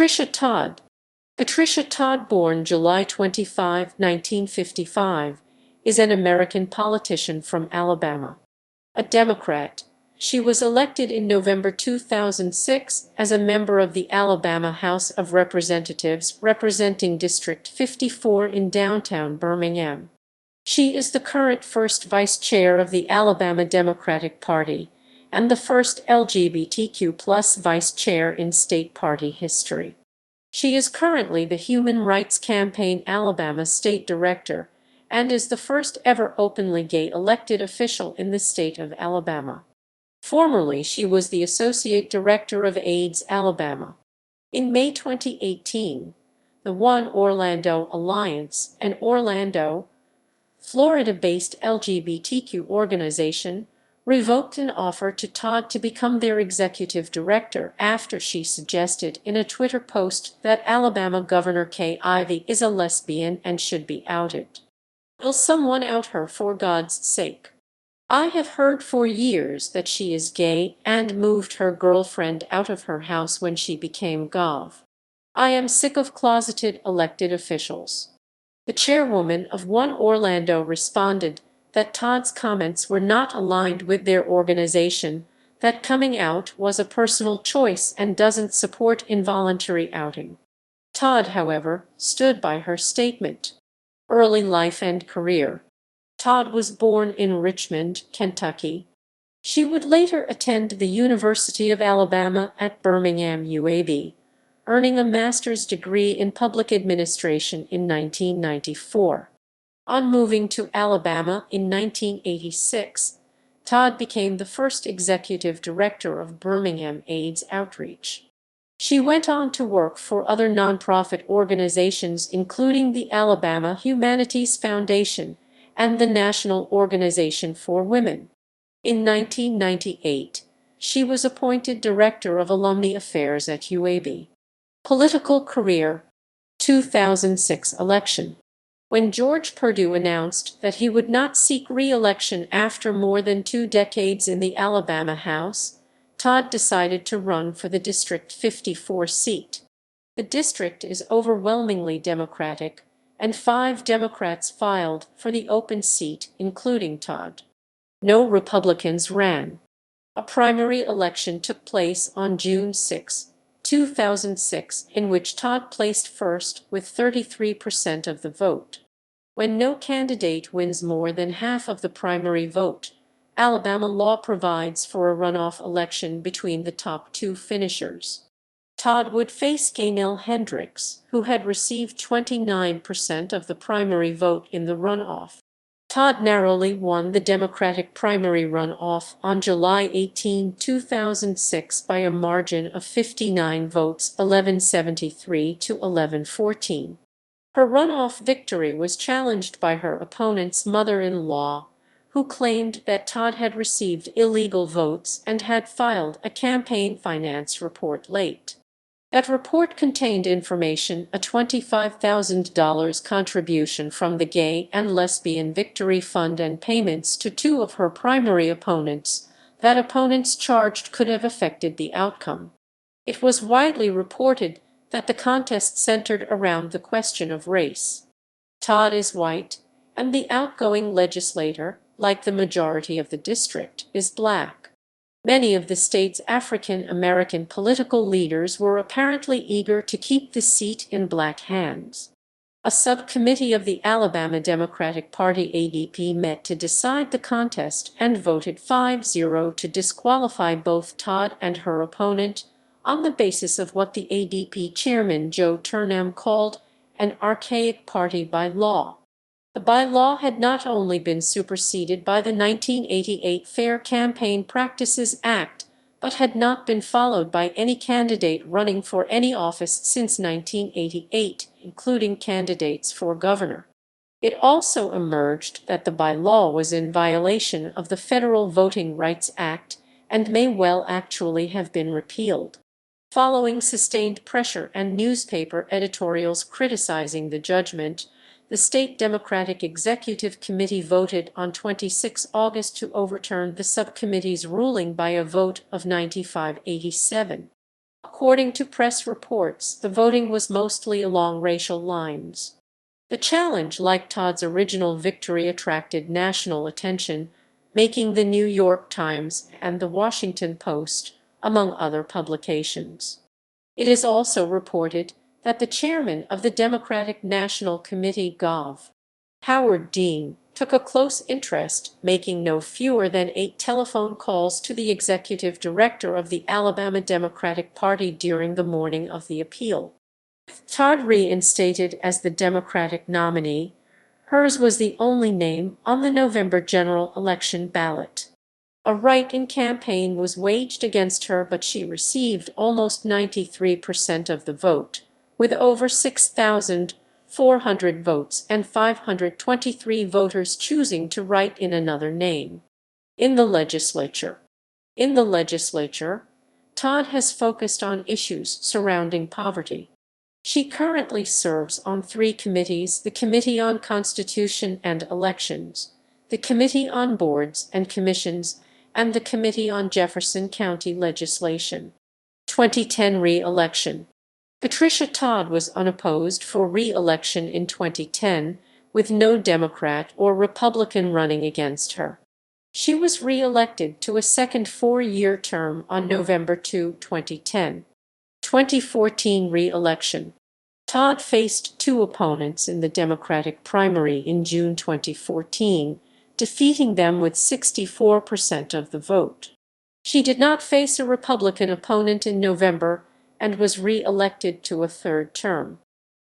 Patricia Todd. Patricia Todd, born July 25, 1955, is an American politician from Alabama. A Democrat, she was elected in November 2006 as a member of the Alabama House of Representatives representing District 54 in downtown Birmingham. She is the current first vice chair of the Alabama Democratic Party and the first LGBTQ+ vice chair in state party history. She is currently the Human Rights Campaign Alabama State Director and is the first ever openly gay elected official in the state of Alabama. Formerly, she was the Associate Director of AIDS Alabama. In May 2018, the One Orlando Alliance, an Orlando, Florida-based LGBTQ organization, revoked an offer to Todd to become their executive director after she suggested in a Twitter post that Alabama Governor Kay Ivey is a lesbian and should be outed. Will someone out her for God's sake? I have heard for years that she is gay and moved her girlfriend out of her house when she became Gov. I am sick of closeted elected officials. The chairwoman of One Orlando responded that Todd's comments were not aligned with their organization, that coming out was a personal choice and doesn't support involuntary outing. Todd, however, stood by her statement. Early life and career. Todd was born in Richmond, Kentucky. She would later attend the University of Alabama at Birmingham, UAB, earning a master's degree in public administration in 1994. On moving to Alabama in 1986, Todd became the first executive director of Birmingham AIDS Outreach. She went on to work for other nonprofit organizations including the Alabama Humanities Foundation and the National Organization for Women. In 1998, she was appointed Director of Alumni Affairs at UAB. Political career. 2006 election. When George Perdue announced that he would not seek re-election after more than 2 decades in the Alabama House, Todd decided to run for the District 54 seat. The district is overwhelmingly Democratic, and 5 Democrats filed for the open seat, including Todd. No Republicans ran. A primary election took place on June 6, 2006, in which Todd placed first with 33% of the vote. When no candidate wins more than half of the primary vote, Alabama law provides for a runoff election between the top 2 finishers. Todd would face Gaynell Hendricks, who had received 29% of the primary vote in the runoff. Todd narrowly won the Democratic primary runoff on July 18, 2006 by a margin of 59 votes, 1173 to 1114. Her runoff victory was challenged by her opponent's mother-in-law, who claimed that Todd had received illegal votes and had filed a campaign finance report late. That report contained information, a $25,000 contribution from the Gay and Lesbian Victory Fund and payments to 2 of her primary opponents that opponents charged could have affected the outcome. It was widely reported that the contest centered around the question of race. Todd is white, and the outgoing legislator, like the majority of the district, is black. Many of the state's African American political leaders were apparently eager to keep the seat in black hands. A subcommittee of the Alabama Democratic Party (ADP) met to decide the contest and voted 5-0 to disqualify both Todd and her opponent on the basis of what the ADP chairman Joe Turnham called an archaic party bylaw. The bylaw had not only been superseded by the 1988 Fair Campaign Practices Act, but had not been followed by any candidate running for any office since 1988, including candidates for governor. It also emerged that the bylaw was in violation of the Federal Voting Rights Act and may well actually have been repealed. Following sustained pressure and newspaper editorials criticizing the judgment, the state Democratic Executive Committee voted on 26 August to overturn the subcommittee's ruling by a vote of 95-87. According to press reports, the voting was mostly along racial lines. The challenge, like Todd's original victory, attracted national attention, making the New York Times and the Washington Post, among other publications. It is also reported that the chairman of the Democratic National Committee, Gov. Howard Dean, took a close interest, making no fewer than 8 telephone calls to the executive director of the Alabama Democratic Party during the morning of the appeal. Todd reinstated as the Democratic nominee, hers was the only name on the November general election ballot. A write-in campaign was waged against her, but she received almost 93% of the vote, with over 6,400 votes and 523 voters choosing to write in another name. In the legislature, Todd has focused on issues surrounding poverty. She currently serves on 3 committees: the Committee on Constitution and Elections, the Committee on Boards and Commissions, and the Committee on Jefferson County Legislation. 2010 re-election. Patricia Todd was unopposed for re-election in 2010, with no Democrat or Republican running against her. She was re-elected to a second 4-year term on November 2, 2010. 2014 re-election. Todd faced 2 opponents in the Democratic primary in June 2014, defeating them with 64% of the vote. She did not face a Republican opponent in November and was re-elected to a 3rd term.